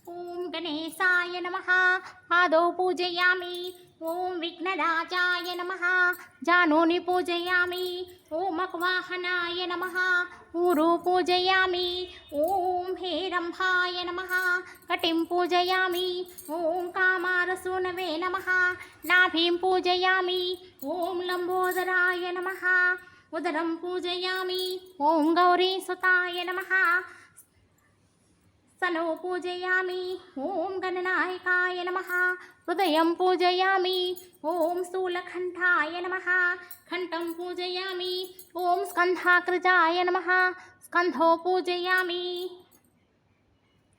ॐ गणेशाय नमः पादौ पूजयामि। ॐ विघ्नराजाय नमः जानूनि पूजयामि। ॐ अक्वाहनाय नमः ऊरु पूजयामि। ॐ हेरम्भाय नमः कटिं पूजयामि। ॐ कामारसूनवे नमः नाभिं पूजयामि। ॐ लम्बोदराय नमः उदरं पूजयामि। ॐ गौरीसुताय नमः सनो पूजयामि। ॐ गणनायकाय नमः हृदयं पूजयामि। ॐ स्थूलकण्ठाय नमः कण्ठं पूजयामि। ॐ स्कन्धाकृजाय नमः स्कन्धो पूजयामि।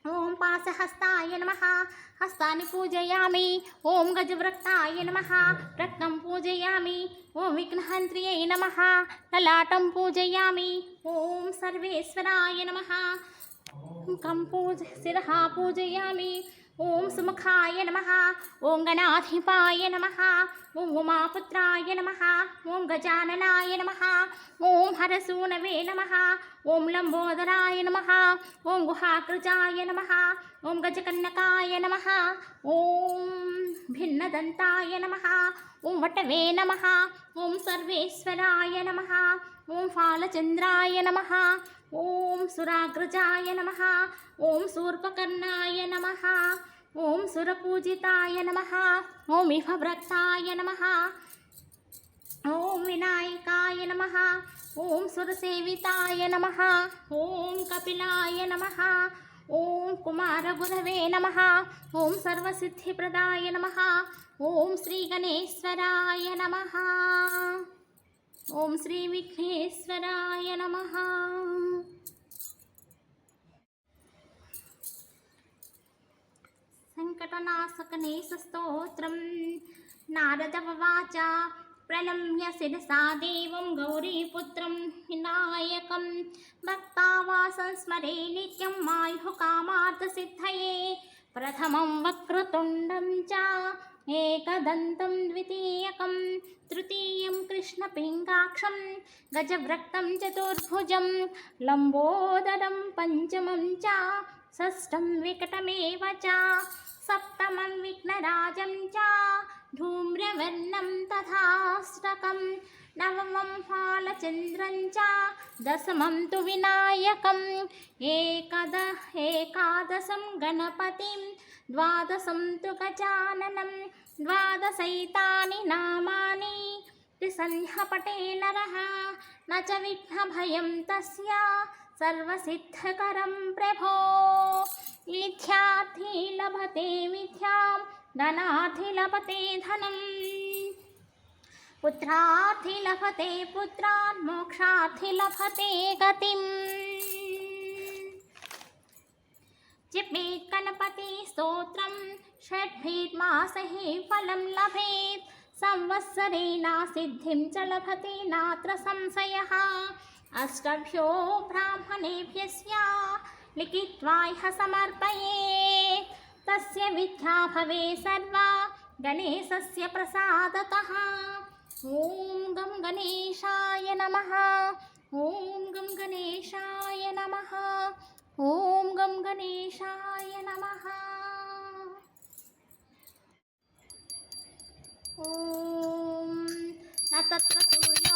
ॐ पाशहस्ताय नमः हस्तानि पूजयामि। ॐ गजवृत्ताय नमः रत्नं पूजयामि। ॐ विघ्नहन्त्र्यै नमः ललाटं पूजयामि। ॐ सर्वेश्वराय नमः शिरः पूजयामि। ॐ सुमुखाय नमः ॐ गणाधिपाय नमः ॐ उमापुत्राय नमः ॐ गजाननाय नमः ॐ हरसूनवे नमः ॐ लम्बोदराय नमः ॐ गुहाकृजाय नमः ॐ गजकन्नकाय नमः ॐ भिन्नदन्ताय नमः ॐ वटवे नमः ॐ सर्वेश्वराय नमः ॐ फालचन्द्राय नमः ॐ सुराग्रजाय नमः ॐ शूर्पकर्णाय नमः ॐ सुरपूजिताय नमः ॐ इहभ्रताय नमः ॐ विनायकाय नमः ॐ सुरसेविताय नमः ॐ कपिलाय नमः ॐ कुमारगुरवे नमः ॐ सर्वसिद्धिप्रदाय नमः ॐ श्रीगणेश्वराय नमः ॐ श्रीविघ्नेश्वराय नमः। संकटनाशकनेशस्तोत्रं नारदवाच प्रणम्य शिरसा देवं गौरीपुत्रं विनायकं भक्तावासं स्मरे नित्यं आयुः कामार्थसिद्धये प्रथमं वक्रतुण्डं च एकदन्तं द्वितीयकं तृतीयं कृष्णपिङ्गाक्षं गजवक्त्रं चतुर्भुजं लम्बोदरं पञ्चमं च षष्ठं विकटमेव च सप्तमं विघ्नराजं च धूम्रवर्णं तथाष्टकं नवमं फालचन्द्रं च दशमं तु विनायकम् एकादशं गणपतिं द्वादशं तु गजाननं द्वादशैतानि नामानि त्रिसन्ध्यपटे नरः न च विघ्नभयं तस्य सर्वसिद्धकरं प्रभो विद्यार्थी लभते विद्यां धनार्थी लभते धनम् पुत्रार्थी लभते पुत्रान् मोक्षार्थी लभते गतिम् जपेत् गणपति स्तोत्रं षड्भिर्मासैः फलं लभेत् संवत्सरेण सिद्धिं च लभते नात्र संशयः अष्टभ्यो ब्राह्मणेभ्यस्य लिखित्वा ह्यः समर्पयेत् तस्य विद्या भवेत् सर्वा गणेशस्य प्रसादतः। ॐ गं गणेशाय नमः ॐ गं गणेशाय नमः ॐ गं गणेशाय नमः ॐ न तत्र सूर्य